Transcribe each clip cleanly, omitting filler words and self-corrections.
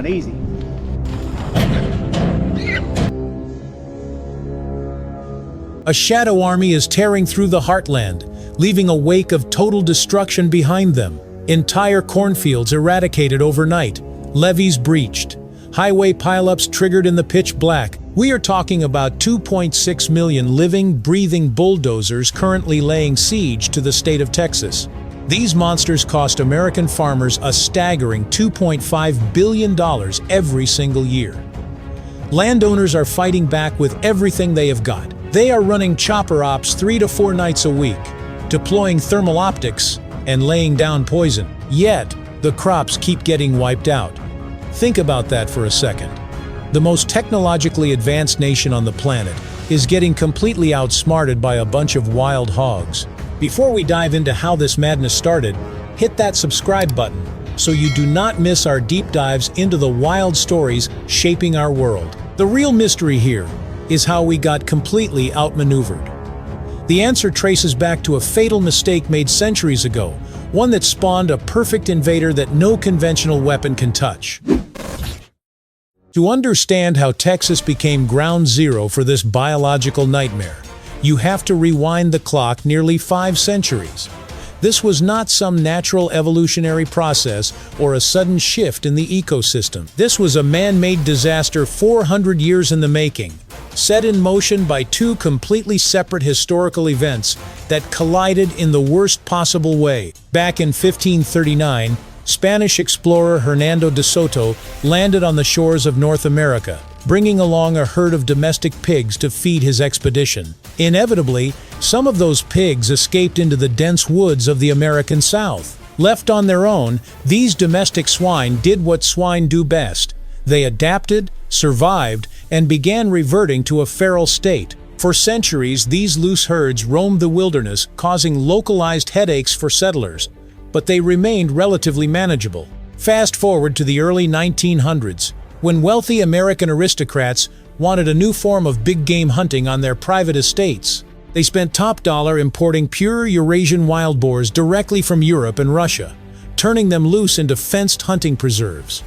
down easy. A shadow army is tearing through the heartland, leaving a wake of total destruction behind them. Entire cornfields eradicated overnight, levees breached, highway pileups triggered in the pitch black. We are talking about 2.6 million living, breathing bulldozers currently laying siege to the state of Texas. These monsters cost American farmers a staggering $2.5 billion every single year. Landowners are fighting back with everything they have got. They are running chopper ops 3 to 4 nights a week, deploying thermal optics and laying down poison. Yet, the crops keep getting wiped out. Think about that for a second. The most technologically advanced nation on the planet is getting completely outsmarted by a bunch of wild hogs. Before we dive into how this madness started, hit that subscribe button so you do not miss our deep dives into the wild stories shaping our world. The real mystery here is how we got completely outmaneuvered. The answer traces back to a fatal mistake made centuries ago, one that spawned a perfect invader that no conventional weapon can touch. To understand how Texas became ground zero for this biological nightmare, you have to rewind the clock nearly 5 centuries. This was not some natural evolutionary process or a sudden shift in the ecosystem. This was a man-made disaster 400 years in the making, set in motion by 2 completely separate historical events that collided in the worst possible way. Back in 1539, Spanish explorer Hernando de Soto landed on the shores of North America, bringing along a herd of domestic pigs to feed his expedition. Inevitably, some of those pigs escaped into the dense woods of the American South. Left on their own, these domestic swine did what swine do best. They adapted, survived, and began reverting to a feral state. For centuries, these loose herds roamed the wilderness, causing localized headaches for settlers, but they remained relatively manageable. Fast forward to the early 1900s, when wealthy American aristocrats wanted a new form of big game hunting on their private estates. They spent top dollar importing pure Eurasian wild boars directly from Europe and Russia, turning them loose into fenced hunting preserves.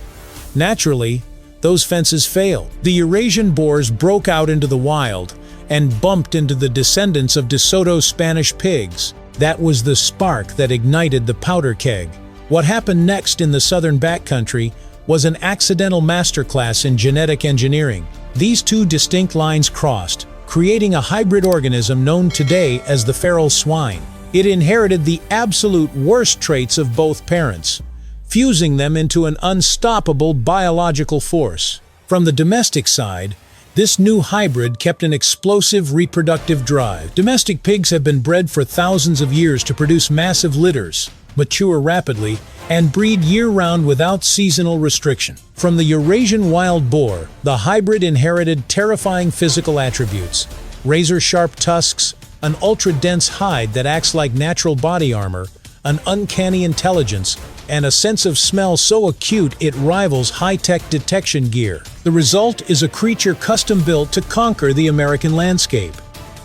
Naturally, those fences failed. The Eurasian boars broke out into the wild and bumped into the descendants of De Soto's Spanish pigs. That was the spark that ignited the powder keg. What happened next in the southern backcountry was an accidental masterclass in genetic engineering. These 2 distinct lines crossed, creating a hybrid organism known today as the feral swine. It inherited the absolute worst traits of both parents, fusing them into an unstoppable biological force. From the domestic side, this new hybrid kept an explosive reproductive drive. Domestic pigs have been bred for thousands of years to produce massive litters, mature rapidly, and breed year-round without seasonal restriction. From the Eurasian wild boar, the hybrid inherited terrifying physical attributes: razor-sharp tusks, an ultra-dense hide that acts like natural body armor, an uncanny intelligence, and a sense of smell so acute it rivals high-tech detection gear. The result is a creature custom-built to conquer the American landscape.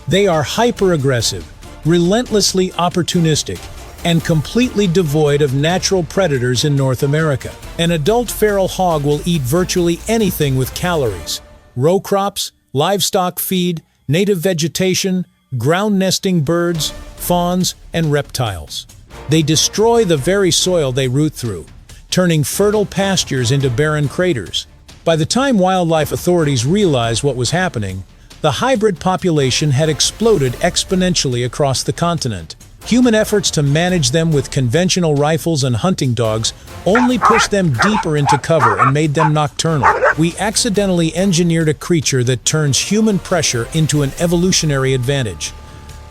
They are hyper-aggressive, relentlessly opportunistic, and completely devoid of natural predators in North America. An adult feral hog will eat virtually anything with calories: row crops, livestock feed, native vegetation, ground-nesting birds, fawns, and reptiles. They destroy the very soil they root through, turning fertile pastures into barren craters. By the time wildlife authorities realized what was happening, the hybrid population had exploded exponentially across the continent. Human efforts to manage them with conventional rifles and hunting dogs only pushed them deeper into cover and made them nocturnal. We accidentally engineered a creature that turns human pressure into an evolutionary advantage.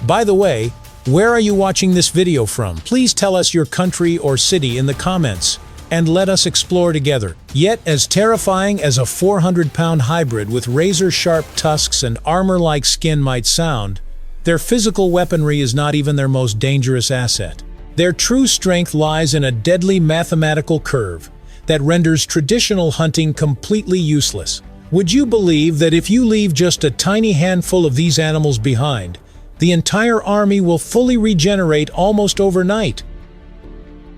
By the way, where are you watching this video from? Please tell us your country or city in the comments, and let us explore together. Yet, as terrifying as a 400-pound hybrid with razor-sharp tusks and armor-like skin might sound, their physical weaponry is not even their most dangerous asset. Their true strength lies in a deadly mathematical curve that renders traditional hunting completely useless. Would you believe that if you leave just a tiny handful of these animals behind, the entire army will fully regenerate almost overnight?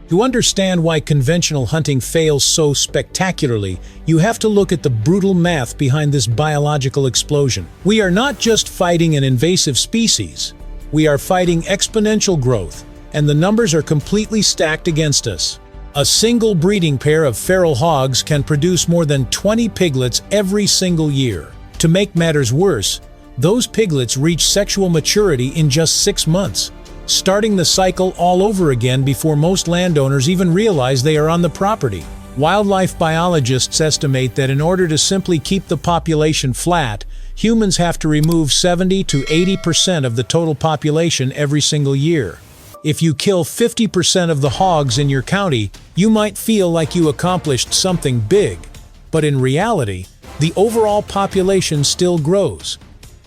To understand why conventional hunting fails so spectacularly, you have to look at the brutal math behind this biological explosion. We are not just fighting an invasive species. We are fighting exponential growth, and the numbers are completely stacked against us. A single breeding pair of feral hogs can produce more than 20 piglets every single year. To make matters worse, those piglets reach sexual maturity in just 6 months, starting the cycle all over again before most landowners even realize they are on the property. Wildlife biologists estimate that in order to simply keep the population flat, humans have to remove 70 to 80% of the total population every single year. If you kill 50% of the hogs in your county, you might feel like you accomplished something big. But in reality, the overall population still grows.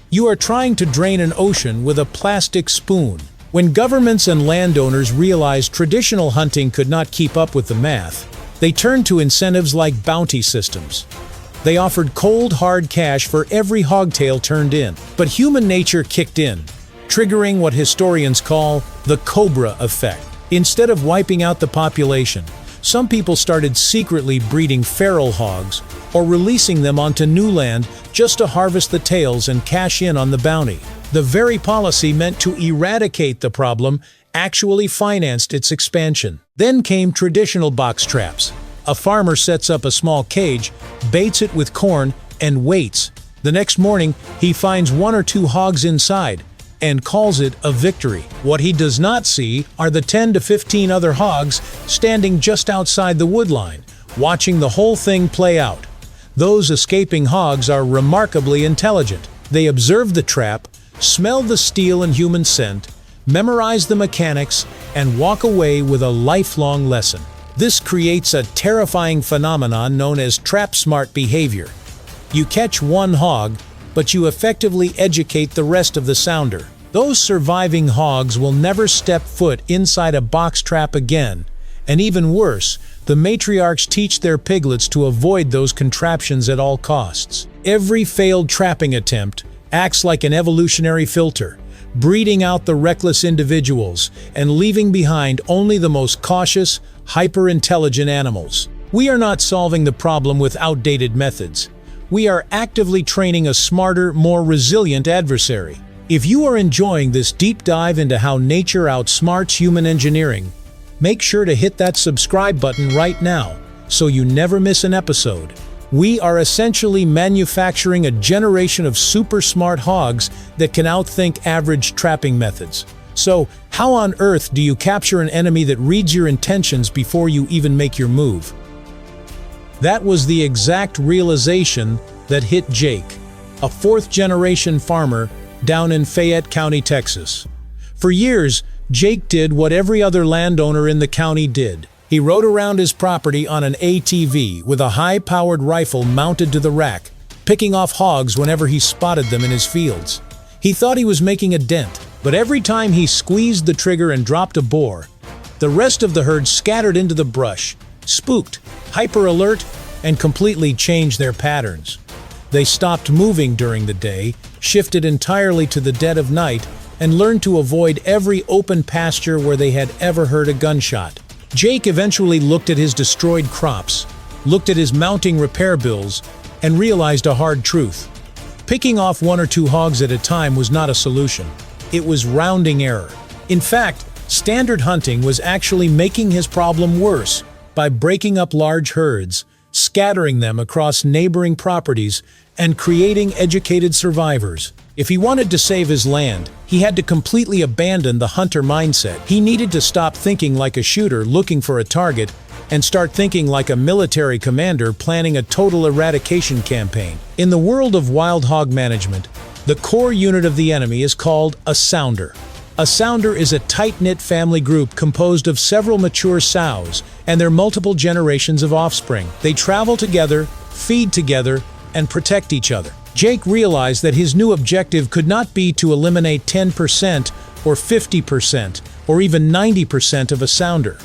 You are trying to drain an ocean with a plastic spoon. When governments and landowners realized traditional hunting could not keep up with the math, they turned to incentives like bounty systems. They offered cold, hard cash for every hogtail turned in. But human nature kicked in, triggering what historians call the Cobra effect. Instead of wiping out the population, some people started secretly breeding feral hogs or releasing them onto new land just to harvest the tails and cash in on the bounty. The very policy meant to eradicate the problem actually financed its expansion. Then came traditional box traps. A farmer sets up a small cage, baits it with corn, and waits. The next morning, he finds 1 or 2 hogs inside and calls it a victory. What he does not see are the 10 to 15 other hogs standing just outside the wood line, watching the whole thing play out. Those escaping hogs are remarkably intelligent. They observe the trap, smell the steel and human scent, memorize the mechanics, and walk away with a lifelong lesson. This creates a terrifying phenomenon known as trap-smart behavior. You catch one hog, but you effectively educate the rest of the sounder. Those surviving hogs will never step foot inside a box trap again, and even worse, the matriarchs teach their piglets to avoid those contraptions at all costs. Every failed trapping attempt acts like an evolutionary filter, breeding out the reckless individuals and leaving behind only the most cautious, hyper-intelligent animals. We are not solving the problem with outdated methods. We are actively training a smarter, more resilient adversary. If you are enjoying this deep dive into how nature outsmarts human engineering, make sure to hit that subscribe button right now so you never miss an episode. We are essentially manufacturing a generation of super smart hogs that can outthink average trapping methods. So, how on earth do you capture an enemy that reads your intentions before you even make your move? That was the exact realization that hit Jake, a 4th-generation farmer down in Fayette County, Texas. For years, Jake did what every other landowner in the county did. He rode around his property on an ATV with a high-powered rifle mounted to the rack, picking off hogs whenever he spotted them in his fields. He thought he was making a dent, but every time he squeezed the trigger and dropped a boar, the rest of the herd scattered into the brush, spooked, hyper-alert, and completely changed their patterns. They stopped moving during the day, shifted entirely to the dead of night, and learned to avoid every open pasture where they had ever heard a gunshot. Jake eventually looked at his destroyed crops, looked at his mounting repair bills, and realized a hard truth. Picking off 1 or 2 hogs at a time was not a solution. It was rounding error. In fact, standard hunting was actually making his problem worse by breaking up large herds, scattering them across neighboring properties, and creating educated survivors. If he wanted to save his land, he had to completely abandon the hunter mindset. He needed to stop thinking like a shooter looking for a target and start thinking like a military commander planning a total eradication campaign. In the world of wild hog management, the core unit of the enemy is called a sounder. A sounder is a tight-knit family group composed of several mature sows and their multiple generations of offspring. They travel together, feed together, and protect each other. Jake realized that his new objective could not be to eliminate 10% or 50% or even 90% of a sounder.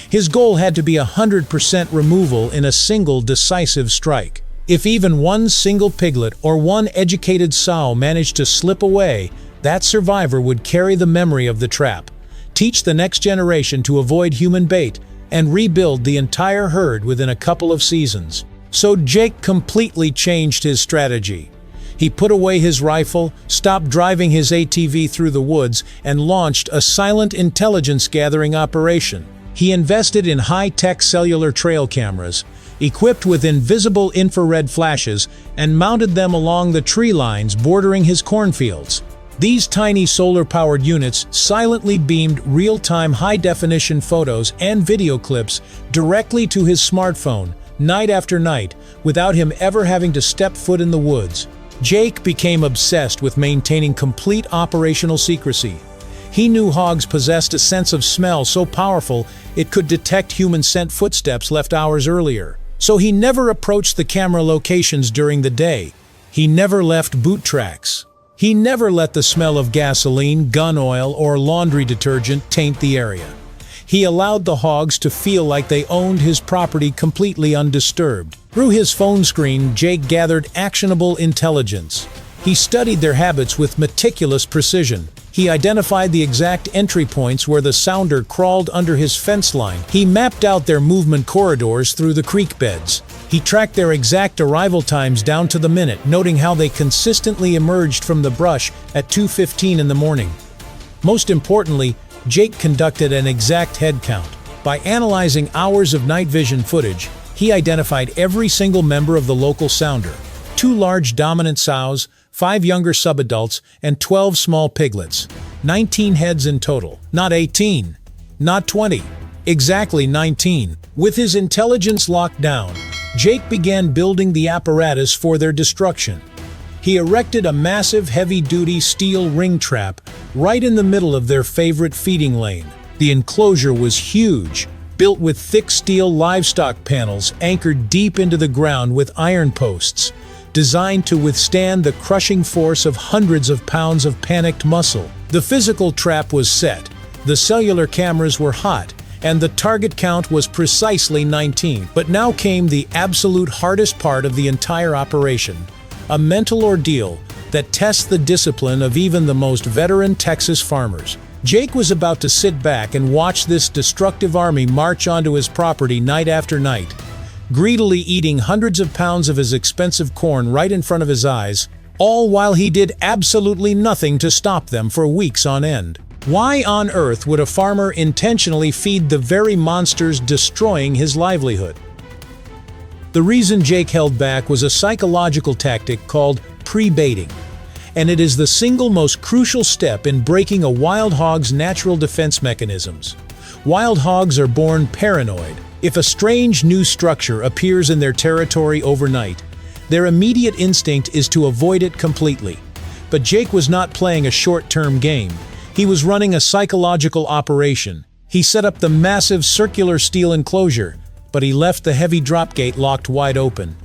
His goal had to be 100% removal in a single decisive strike. If even one single piglet or one educated sow managed to slip away, that survivor would carry the memory of the trap, teach the next generation to avoid human bait, and rebuild the entire herd within a couple of seasons. So Jake completely changed his strategy. He put away his rifle, stopped driving his ATV through the woods, and launched a silent intelligence-gathering operation. He invested in high-tech cellular trail cameras, equipped with invisible infrared flashes, and mounted them along the tree lines bordering his cornfields. These tiny solar-powered units silently beamed real-time high-definition photos and video clips directly to his smartphone, night after night, without him ever having to step foot in the woods. Jake became obsessed with maintaining complete operational secrecy. He knew hogs possessed a sense of smell so powerful it could detect human scent footsteps left hours earlier. So he never approached the camera locations during the day. He never left boot tracks. He never let the smell of gasoline, gun oil, or laundry detergent taint the area. He allowed the hogs to feel like they owned his property completely undisturbed. Through his phone screen, Jake gathered actionable intelligence. He studied their habits with meticulous precision. He identified the exact entry points where the sounder crawled under his fence line. He mapped out their movement corridors through the creek beds. He tracked their exact arrival times down to the minute, noting how they consistently emerged from the brush at 2:15 in the morning. Most importantly, Jake conducted an exact head count. By analyzing hours of night vision footage, he identified every single member of the local sounder: 2 large dominant sows, 5 younger subadults, and 12 small piglets. 19 heads in total. Not 18. Not 20. Exactly 19. With his intelligence locked down, Jake began building the apparatus for their destruction. He erected a massive heavy-duty steel ring trap right in the middle of their favorite feeding lane. The enclosure was huge, built with thick steel livestock panels anchored deep into the ground with iron posts, designed to withstand the crushing force of hundreds of pounds of panicked muscle. The physical trap was set, the cellular cameras were hot, and the target count was precisely 19. But now came the absolute hardest part of the entire operation, a mental ordeal that tests the discipline of even the most veteran Texas farmers. Jake was about to sit back and watch this destructive army march onto his property night after night, greedily eating hundreds of pounds of his expensive corn right in front of his eyes, all while he did absolutely nothing to stop them for weeks on end. Why on earth would a farmer intentionally feed the very monsters destroying his livelihood? The reason Jake held back was a psychological tactic called pre-baiting, and it is the single most crucial step in breaking a wild hog's natural defense mechanisms. Wild hogs are born paranoid. If a strange new structure appears in their territory overnight, their immediate instinct is to avoid it completely. But Jake was not playing a short-term game. He was running a psychological operation. He set up the massive circular steel enclosure, but he left the heavy drop gate locked wide open.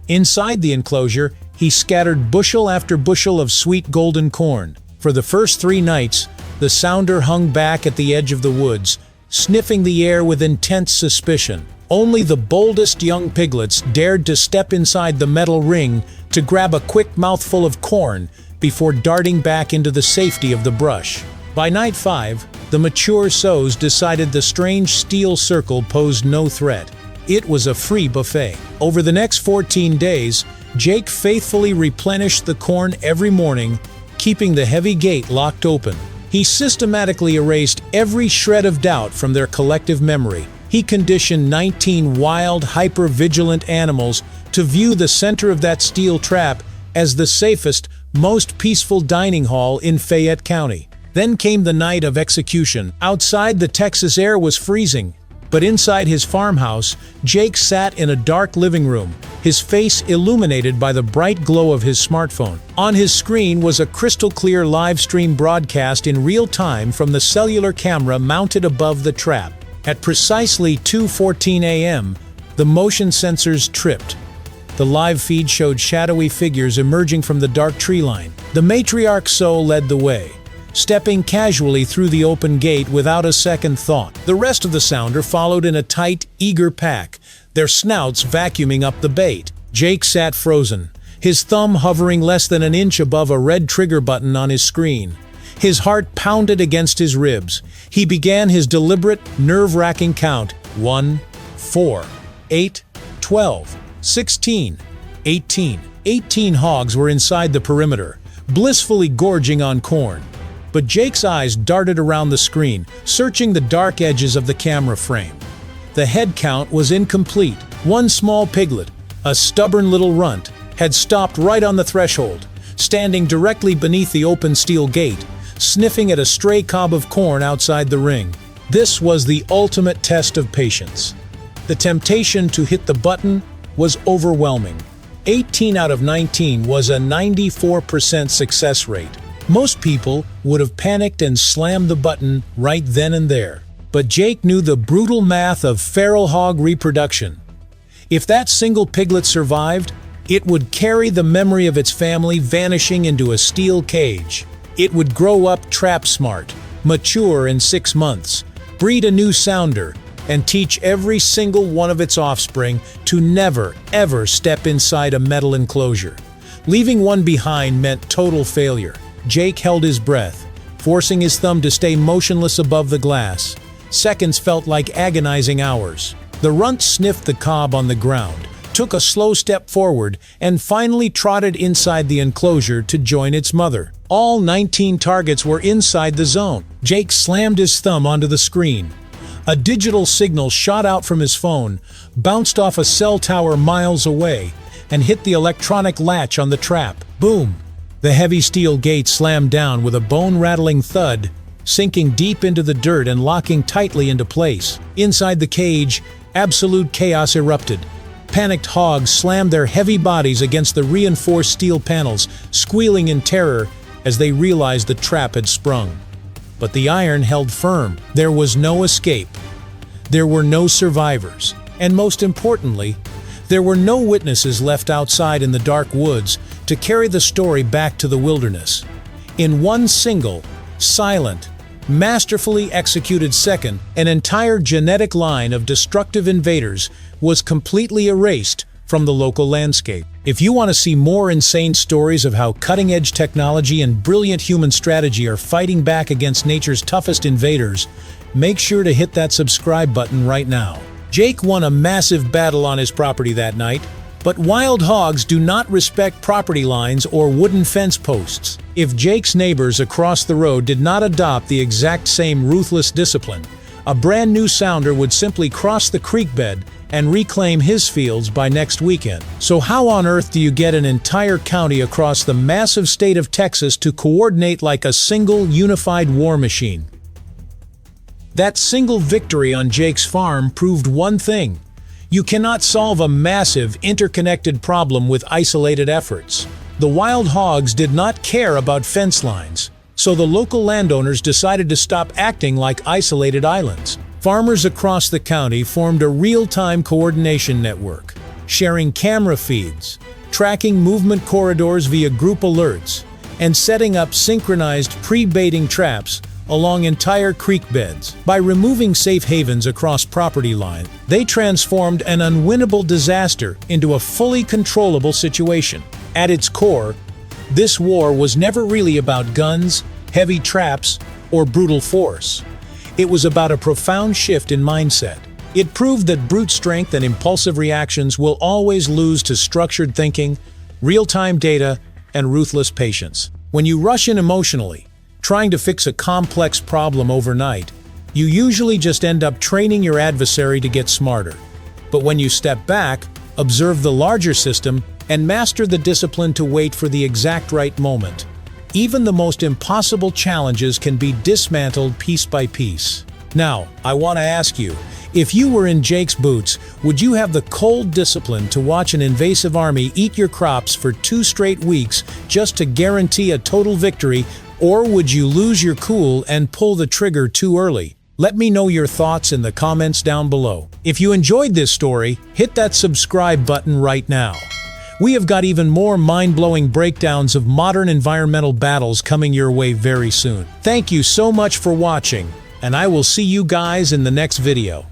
Inside the enclosure, he scattered bushel after bushel of sweet golden corn. For the first 3 nights, the sounder hung back at the edge of the woods, sniffing the air with intense suspicion. Only the boldest young piglets dared to step inside the metal ring to grab a quick mouthful of corn before darting back into the safety of the brush. By night 5, the mature sows decided the strange steel circle posed no threat. It was a free buffet. Over the next 14 days, Jake faithfully replenished the corn every morning, keeping the heavy gate locked open. He systematically erased every shred of doubt from their collective memory. He conditioned 19 wild, hyper-vigilant animals to view the center of that steel trap as the safest, most peaceful dining hall in Fayette County. Then came the night of execution. Outside, the Texas air was freezing, but inside his farmhouse, Jake sat in a dark living room, his face illuminated by the bright glow of his smartphone. On his screen was a crystal-clear live stream broadcast in real time from the cellular camera mounted above the trap. At precisely 2:14 a.m., the motion sensors tripped. The live feed showed shadowy figures emerging from the dark tree line. The matriarch sow led the way, stepping casually through the open gate without a second thought. The rest of the sounder followed in a tight, eager pack, their snouts vacuuming up the bait. Jake sat frozen, his thumb hovering less than an inch above a red trigger button on his screen. His heart pounded against his ribs. He began his deliberate, nerve-wracking count, 1, 4, 8, 12, 16, 18. 18 hogs were inside the perimeter, blissfully gorging on corn. But Jake's eyes darted around the screen, searching the dark edges of the camera frame. The head count was incomplete. One small piglet, a stubborn little runt, had stopped right on the threshold, standing directly beneath the open steel gate, sniffing at a stray cob of corn outside the ring. This was the ultimate test of patience. The temptation to hit the button was overwhelming. 18 out of 19 was a 94% success rate. Most people would have panicked and slammed the button right then and there. But Jake knew the brutal math of feral hog reproduction. If that single piglet survived, it would carry the memory of its family vanishing into a steel cage. It would grow up trap smart, mature in 6 months, breed a new sounder, and teach every single one of its offspring to never, ever step inside a metal enclosure. Leaving one behind meant total failure. Jake held his breath, forcing his thumb to stay motionless above the glass. Seconds felt like agonizing hours. The runt sniffed the cob on the ground, took a slow step forward, and finally trotted inside the enclosure to join its mother. All 19 targets were inside the zone. Jake slammed his thumb onto the screen. A digital signal shot out from his phone, bounced off a cell tower miles away, and hit the electronic latch on the trap. Boom! The heavy steel gate slammed down with a bone-rattling thud, sinking deep into the dirt and locking tightly into place. Inside the cage, absolute chaos erupted. Panicked hogs slammed their heavy bodies against the reinforced steel panels, squealing in terror as they realized the trap had sprung. But the iron held firm. There was no escape. There were no survivors. And most importantly, there were no witnesses left outside in the dark woods to carry the story back to the wilderness. In one single, silent, masterfully executed second, an entire genetic line of destructive invaders was completely erased from the local landscape. If you want to see more insane stories of how cutting-edge technology and brilliant human strategy are fighting back against nature's toughest invaders, make sure to hit that subscribe button right now. Jake won a massive battle on his property that night, but wild hogs do not respect property lines or wooden fence posts. If Jake's neighbors across the road did not adopt the exact same ruthless discipline, a brand new sounder would simply cross the creek bed and reclaim his fields by next weekend. So how on earth do you get an entire county across the massive state of Texas to coordinate like a single unified war machine? That single victory on Jake's farm proved one thing: you cannot solve a massive, interconnected problem with isolated efforts. The wild hogs did not care about fence lines, so the local landowners decided to stop acting like isolated islands. Farmers across the county formed a real-time coordination network, sharing camera feeds, tracking movement corridors via group alerts, and setting up synchronized pre-baiting traps along entire creek beds. By removing safe havens across property line, they transformed an unwinnable disaster into a fully controllable situation. At its core, this war was never really about guns, heavy traps, or brutal force. It was about a profound shift in mindset. It proved that brute strength and impulsive reactions will always lose to structured thinking, real-time data, and ruthless patience. When you rush in emotionally, trying to fix a complex problem overnight, you usually just end up training your adversary to get smarter. But when you step back, observe the larger system, and master the discipline to wait for the exact right moment, even the most impossible challenges can be dismantled piece by piece. Now, I want to ask you, if you were in Jake's boots, would you have the cold discipline to watch an invasive army eat your crops for 2 straight weeks just to guarantee a total victory, or would you lose your cool and pull the trigger too early? Let me know your thoughts in the comments down below. If you enjoyed this story, hit that subscribe button right now. We have got even more mind-blowing breakdowns of modern environmental battles coming your way very soon. Thank you so much for watching, and I will see you guys in the next video.